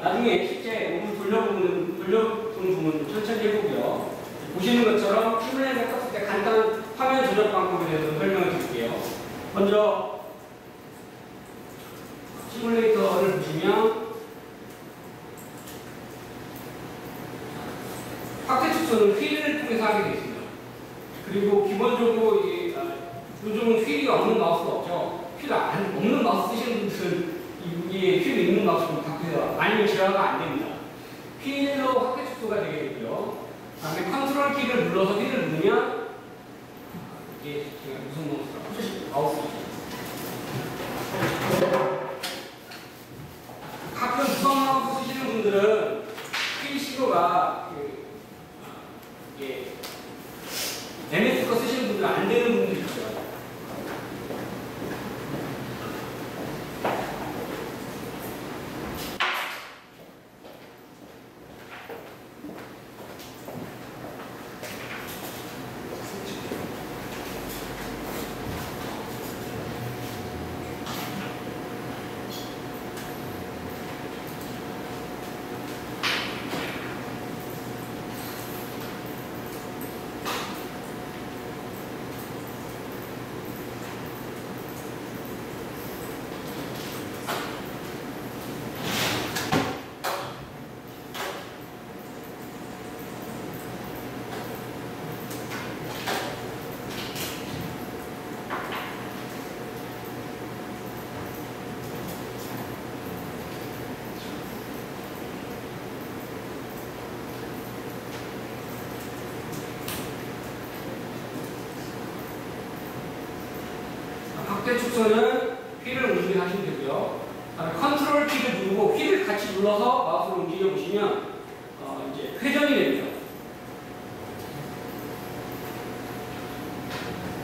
나중에 실제 로봇 돌려보는 부분 천천히 해보고요. 보시는 것처럼 시뮬레이터 떴을 때 간단한 화면 조작 방법에 대해서 설명을 드릴게요. 먼저 시뮬레이터를 보시면 확대 축소는 휠을 통해서 하게 되어 있습니다. 그리고 기본적으로 요즘은 휠이 없는 마우스가 없죠. 휠 없는 마우스 쓰시는 분들은 이게 휠 있는 마우스로 바꾸세요. 아니면 제어가 안 됩니다. 휠로 확대 축소가 되게 되고요. 다음에 컨트롤 키를 눌러서 휠을 누르면 이게 제가 무슨 마우스죠? 가끔 무선 마우스 쓰시는 분들은 휠 시도가 MS 거 쓰시는 분들은 안 되는 분들이 있어요. 확대 축소는 휠을 움직이시면 되고요. 컨트롤 키를 누르고 휠을 같이 눌러서 마우스를 움직여 보시면 이제 회전이 됩니다.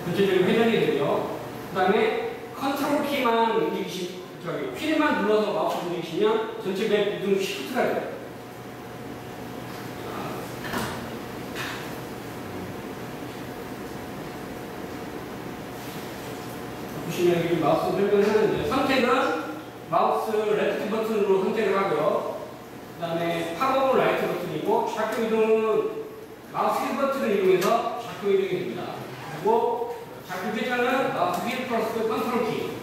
전체적인 회전이 되고요. 그 다음에 컨트롤 키만 휠만 눌러서 마우스 움직이시면 전체 맵 이동 시프트가 돼요. 보시면 여기 마우스 설명을 하는데 선택은 마우스 레프트 버튼으로 선택을 하고요. 그 다음에 팝업은 라이트 버튼이고 좌표 이동은 마우스 휠 버튼을 이용해서 좌표 이동이 됩니다. 그리고 좌표 회전은 마우스 휠 플러스 컨트롤 키.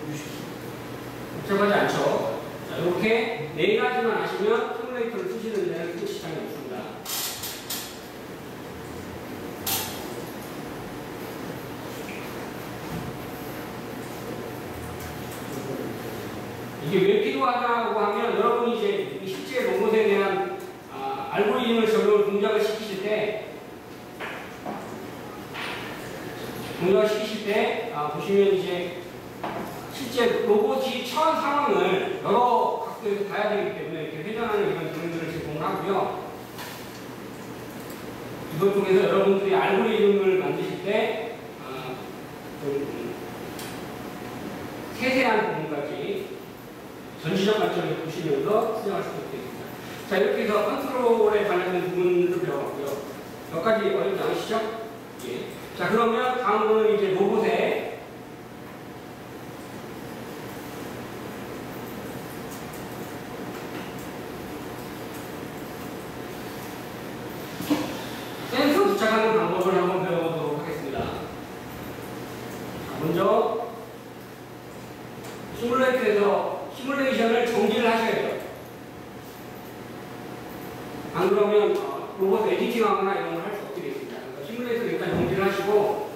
복잡하지 않죠? 자, 이렇게 네 가지만 아시면 시뮬레이터를 쓰시는 데는 크게 지장이 없습니다. 이게 왜 필요하다고 하면 여러분이 이제 실제 로봇에 대한 알고리즘을 적용을 동작을 시키실 때 보시면 이제 실제 로봇이 처한 상황을 여러 각도에서 봐야 되기 때문에 이렇게 회전하는 이런 기능들을 제공을 하고요. 이걸 통해서 여러분들이 알고리즘을 만드실 때 좀 세세한 부분까지 전시적 관점에서 보시면서 수정할 수 있겠습니다. 자, 이렇게 해서 컨트롤에 관련된 부분을 배워봤고요. 몇 가지 어렵지 않으시죠? 예. 자, 그러면 다음으로는 이제 로봇의 센서 부착하는 방법을 한번 배워보도록 하겠습니다. 자, 먼저 시뮬레이터에서 시뮬레이션을 정지를 하셔야 돼요. 안 그러면 로봇 에디팅하거나 이런 걸 할 수 없게 되겠습니다. 그래서 시뮬레이터를 일단 정지를 하시고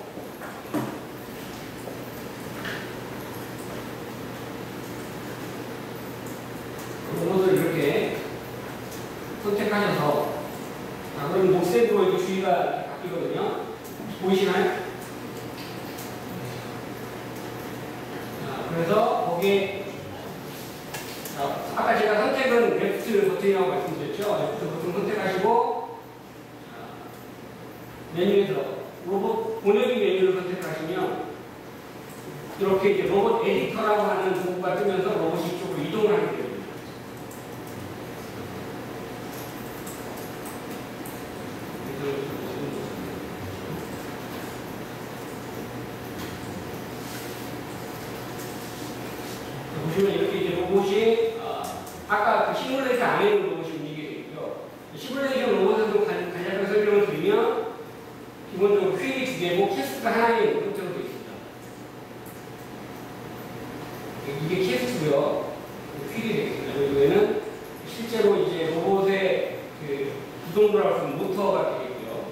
로봇을 이렇게 선택하셔서 자, 그럼 녹색으로 이렇게 주위가 바뀌거든요. 보이시나요? 자, 그래서 거기에 아까 제가 선택은 레프트 버튼이라고 말씀드렸죠. 레프트 버튼 선택하시고 메뉴에서 로봇 번역기 메뉴를 선택하시면 이렇게 이제 로봇 에디터라고 하는 도구가 뜨면서 로봇이 이쪽으로 이동을 하게 됩니다. 보시면 이렇게 이제 로봇이 아까 그 시뮬레이터 안에 있는 로봇이 움직이게 되고요. 시뮬레이션 로봇에서 간략하게 설명을 드리면 기본적으로 휠이 2개고 캐스트가 하나의 형태로 되어 있습니다. 이게 캐스트고요. 휠이 되어 있습니다. 여기에는 실제로 이제 로봇의 그 구동도라고 하는 모터가 되겠고요.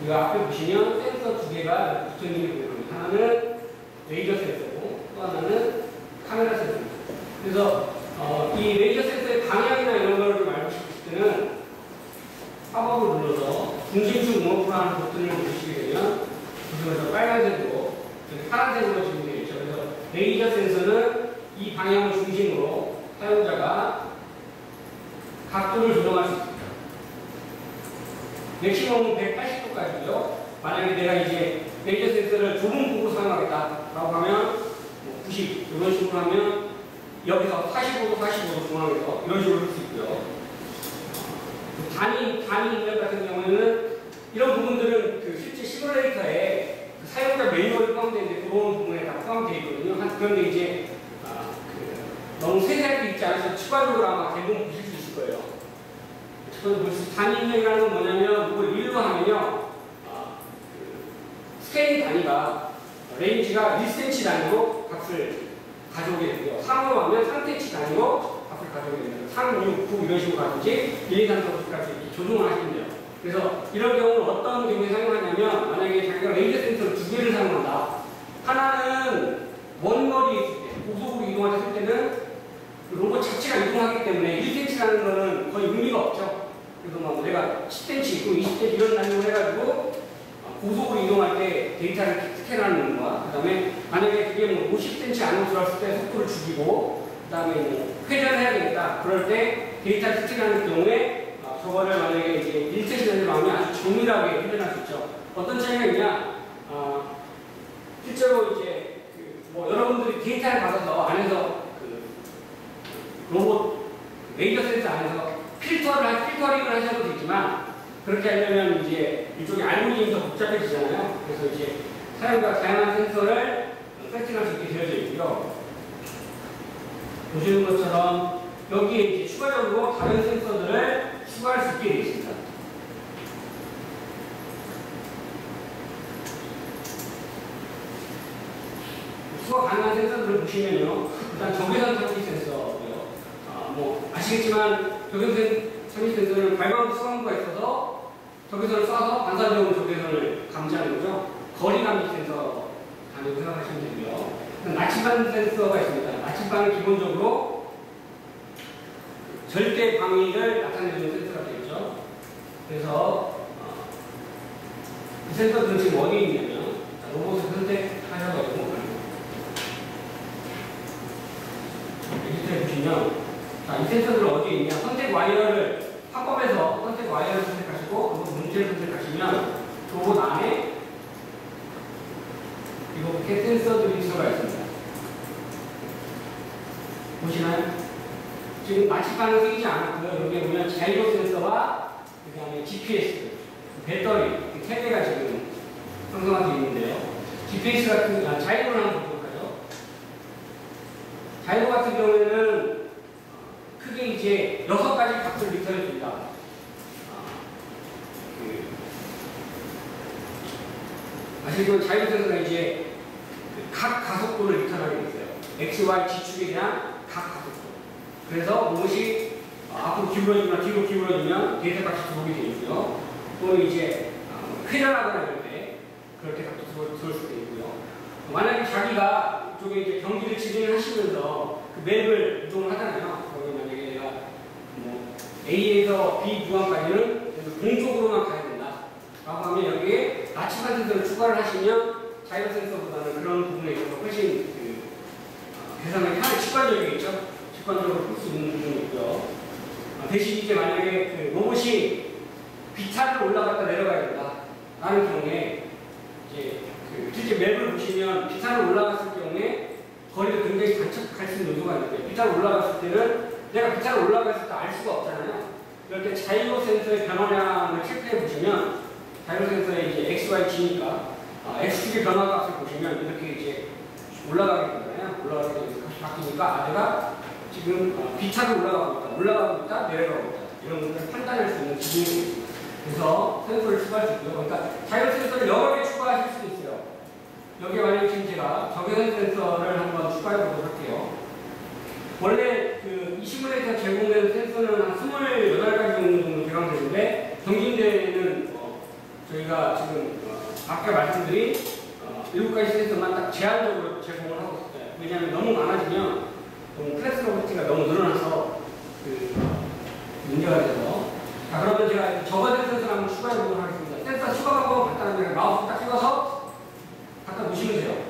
이 앞에 보시면 센서 2개가 붙어 있는 게 보입니다. 하나는 레이저 센서고 또 하나는 카메라 센서입니다. 그래서 이 레이저 센서의 방향이나 이런 걸 좀 알고 싶을 때는 팝업을 눌러서 중심축 모노프라는 버튼을 누르시게 되면 보시면서 빨간색으로 파란색으로 지금 되어 있죠. 그래서 레이저 센서는 이 방향을 중심으로 사용자가 각도를 조정할 수 있습니다. 맥시멈은 180도까지고요. 만약에 내가 이제 레이저 센서를 좁은 폭으로 사용하겠다라고 하면 90 이런 식으로 하면 여기서 45도, 45도 중앙에서 이런 식으로 할 수 있고요. 단위 인력 같은 경우에는 이런 부분들은 그 실제 시뮬레이터에 그 사용자 매뉴얼이 포함되어 있는데 그런 부분에 다 포함되어 있거든요. 그런데 이제 너무 세세하게 있지 않아서 추가적으로 아마 대부분 보실 수 있을 거예요. 단위 인력이라는 건 뭐냐면 이걸 1로 하면요. 스케일 단위가 레인지가 1cm 단위로 값을 가져오게 되고요. 3으로 하면 3cm 단위로 값을 가져오게 됩니다. 3, 6, 9 이런 식으로 가든지 1, 2, 3, 4, 5까지 조정을 하시면 돼요. 그래서 이런 경우는 어떤 경우에 사용하냐면 만약에 자기가 레이저 센서를 2개를 사용한다. 하나는 먼 거리에 있을 때, 고속으로 이동할 때는 로봇 자체가 이동하기 때문에 1cm라는 거는 거의 의미가 없죠. 그래서 뭐 내가 10cm 있고 20cm 이런 단위로 해가지고 고속으로 이동할 때 데이터를 스캔하는 거와 그 다음에 만약에 그게 뭐 50cm 안으로 들어왔을 때 속도를 죽이고 그 다음에 뭐 회전을 해야 되겠다. 그럴 때 데이터를 스캔하는 경우에 저거를 만약에 이제 1cm 단위로 하면 아주 정밀하게 회전할 수 있죠. 어떤 차이가 있냐? 실제로 이제 뭐 여러분들이 데이터를 받아서 안에서 로봇 레이저 센서 안에서 필터링을 하셔도 되지만 그렇게 하려면 이제 이쪽에 알고리즘이 더 복잡해지잖아요. 그래서 이제 사용자가 다양한 센서를 세팅할 수 있게 되어져 있고요. 보시는 것처럼 여기에 이제 추가적으로 다른 센서들을 추가할 수 있게 되어 있습니다. 추가 가능한 센서들을 보시면요. 일단 적외선 탐지 센서고요. 뭐 아시겠지만 적외선 탐지 센서는 발광 수광구가 있어서 적외선을 쏴서 반사적으로 적외선을 감지하는 거죠. 거리 감지 센서 단위로 생각하시면 되고요. 나침반 센서가 있습니다. 나침반은 기본적으로 절대 방위를 나타내는 센서가 되겠죠. 그래서 이 센서들은 지금 어디에 있냐면 로봇을 선택하셔가지고 여기 보시면 이 센서들은 어디에 있냐 선택 와이어를 팝업에서 선택 와이어를 선택하시고 문제를 선택하시면 로봇 안에 이렇게 센서들이 들어가 있습니다. 보시나요? 지금 나침반은 쓰이지 않았고요. 여기에 보면 자이로 센서와 그 다음에 GPS, 배터리, 3개가 지금 형성되어 있는데요. GPS 같은, 자이로를 한번 보도록 하죠. 자이로 같은 경우에는 크게 이제 6가지 값을 리턴해 줍니다. 아시겠지만 자이로 센서가 이제 각 가속도를 리턴하게 있어요. X, Y, G축에 대한 각 가속도. 그래서 로봇이 앞으로 기울어지거나 뒤로 기울어지면 데이터 값이 들어오게 되어 있고요. 또는 이제 회전하거나 이럴 때 그렇게 값도 들어올 수도 있고요. 만약에 자기가 이쪽에 이제 경기를 진행을 하시면서 그 맵을 이동을 하잖아요. 거기 만약에 내가 뭐 A에서 B 구간까지는 공쪽으로만 가야 된다. 라고 하면 여기에 나침반 센서를 추가를 하시면 자이로 센서보다는 그런 부분에 있어서 훨씬 계산하기 직관적이겠죠. 직관적으로 풀 수 있는 부분이 있고요. 대신 이제 만약에 로봇이 비탈을 올라갔다 내려가야 된다. 라는 경우에 이제 실제 맵을 보시면 비탈을 올라갔을 경우에 거리가 굉장히 단축할 수 있는 요소가 있는데 비탈을 올라갔을 때는 내가 비탈을 올라갔을 때 알 수가 없잖아요. 이렇게 자이로 센서의 변화량을 체크해 보시면 자이로 센서의 이제 X, Y, G니까 X축의 변화 값을 보시면 이렇게 이제 올라가게 되잖아요. 올라가게 되면서 값이 바뀌니까 내가 지금 B차로 올라가고 있다, 내려가고 있다. 이런 것들을 판단할 수 있는 기준이 있습니다. 그래서 센서를 추가할 수 있고요. 그러니까 자율 센서를 여러 개 추가하실 수도 있어요. 여기에 만약에 지금 제가 적외선 센서를 한번 추가해 보도록 할게요. 원래 이 시뮬레이터 제공되는 센서는 한 28가지 정도 개방되는데, 경진대에는 저희가 지금 아까 말씀드린 7가지 센서만 딱 제한적으로 제공을 하고 있어요. 왜냐하면 너무 많아지면 플렉스러버티가 너무 늘어나서 문제가 돼서. 자, 그러면 제가 적어진 센서를 한번 추가해 보도록 하겠습니다. 센서 추가하고 간단하게 마우스 딱 찍어서 갖다 놓으시면 돼요.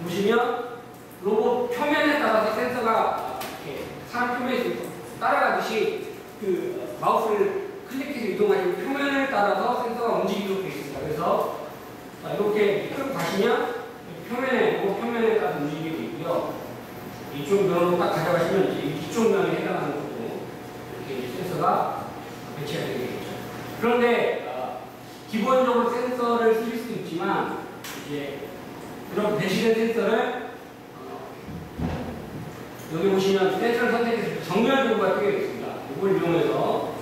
놓으시면 로봇 표면에 따라서 센서가 이렇게 사람 표면에서 따라가듯이 마우스를 클릭해서 이동하시면 표면에 따라서 센서가 움직이도록 되어 있습니다. 그래서 이렇게 끌고 가시면 표면에 따라 움직이게 되어 있고요. 이쪽 면으로 딱 가져가시면 이쪽 면에 해당하는 것도 이렇게 센서가 배치가 되겠죠. 그런데 기본적으로 센서를 쓰실 수도 있지만 이제 그런 배치된 센서를 여기 보시면 센서를 선택해서 정면 도구가 뜨게 되겠습니다. 이걸 이용해서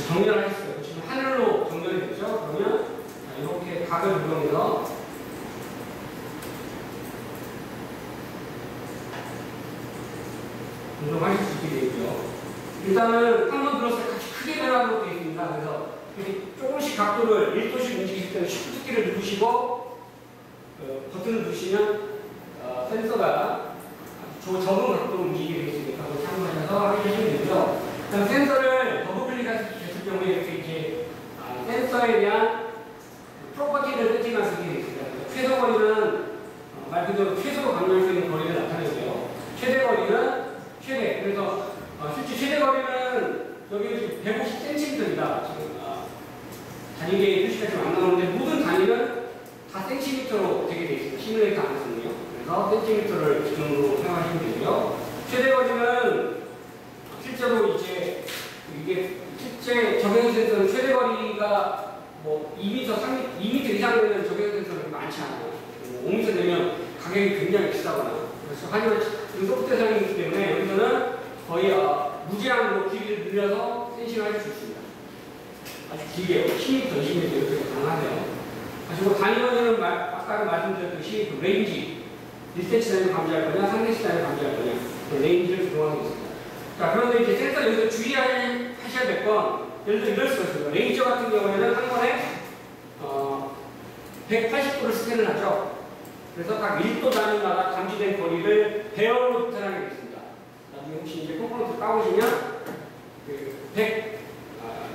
정면을 하실 수가 있고, 지금 하늘로 정면이 됐죠. 그러면 이렇게 각을 이용해서 조정하실 수 있게 되고요. 일단은 한 번 들었을 때 같이 크게 변화하도록 되어 있습니다. 그래서 조금씩 각도를 1도씩 움직이실 때는 Shift 키를 누르시고 버튼을 누르시면 센서가 적은 각도로 움직이게 되어 있으니까 그걸 참고하셔서 하시면 되고요. 그다음 센서를 더블 클릭했을 경우에 이렇게 센서에 대한 프로퍼티를 세팅할 수 있게 되어 있습니다. 최소 거리는 말 그대로 최소로 감량할 수 있는 거리를 나타내고요. 최대 거리는 최대. 그래서 실제 최대 거리는 여기 150cm입니다. 지금 단위계의 표시가 지금 안 나오는데 모든 단위는 다 cm로 되게 되어 있습니다. 시뮬레이터 안에서는요. 그래서 cm를 기준으로 사용하시면 되고요. 최대 거리는 실제로 이제 이게 실제 적외선 센서는 최대 거리가 뭐 2m, 3m, 2m 이상 되는 적외선 센서는 많지 않아요. 5m 되면 가격이 굉장히 비싸거나. 그래서 하지만 소프트 대상이기 때문에 여기서는 거의 무제한으로 길이를 늘려서 센싱을 할 수 있습니다. 아주 길게 10m, 20m 이렇게 가능하네요. 그리고 단위 거리는 아까 말씀드렸듯이 레인지 1cm 단위로 감지할 거냐, 3cm 단위로 감지할 거냐, 레인지를 조정하고 있습니다. 자, 그런데 이제 센서 여기서 주의하셔야 될 건, 예를 들어 이럴 수가 있습니다. 레이저 같은 경우에는 한 번에 180도를 스캔을 하죠. 그래서 각 1도 단위마다 감지된 거리를 배열로 나타나게 되겠습니다. 나중에 혹시 이제 컴포넌트 까보시면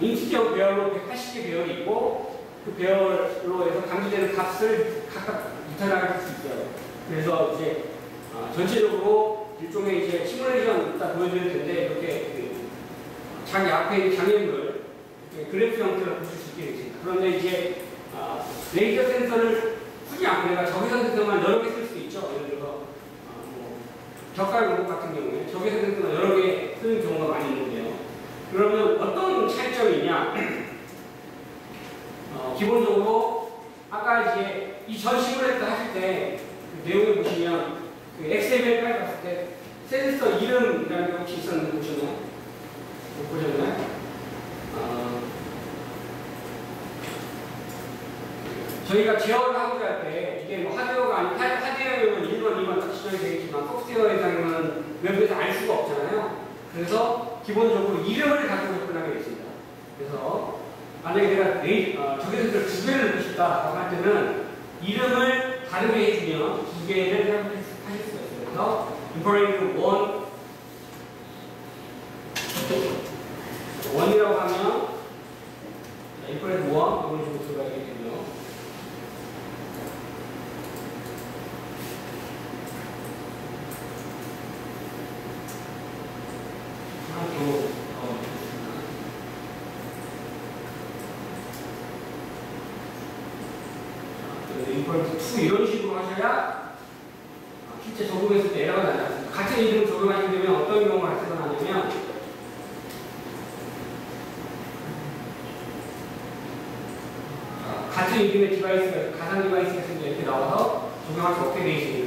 인치형 배열로 180개 배열이 있고 그 배열로 해서 감지되는 값을 각각 나타나게 수 있어요. 그래서 이제 전체적으로 일종의 이제 시뮬레이션 이따 보여드릴 텐데 이렇게 자기 앞에 있는 장애물을 그래프 형태로 보실 수 있게 되겠습니다. 그런데 이제 레이저 센서를 쓰지 않고 내가 적외선 센서만 여러 개 쓸 수도 있죠. 예를 들어서 젓갈 로봇 같은 경우에 적외선 센서만 여러 개 쓰는 경우가 많이 있는데요. 그러면 어떤 차이점이 있냐? 기본적으로 아까 이제 이 전 시뮬레이터 하실 때 그 내용에 보시면 그 XML 파일 봤을 때 센서 이름이라는 게 혹시 있었는지 보셨나요? 못 보셨나요? 저희가 제어를 하고자 할 때 이게 뭐 하드웨어가 아닌 하드웨어면 1번, 2번 딱 지정이 되겠지만 소프트웨어에서는 외부에서 알 수가 없잖아요. 그래서 기본적으로 이름을 가지고 접근하게 되어 있습니다. 그래서 만약에 내가 적외선을 2개를 넣고 싶다라고 할 때는 이름을 다르게 해주면 2개를 사용하실 수가 있어요. 그래서 infrared 1이라고 하면 infrared 1 이런 식으로 들어가게 되고요. 인포인트 2 이런 식으로 하셔야 실제 적용했을 때 에러가 나지 않습니다. 같은 이름을 적용하시게 되면 어떤 경우가 발생하냐면 같은 이름의 디바이스가 가상 디바이스가 이렇게 나와서 적용할 수 없게 되어 있습니다.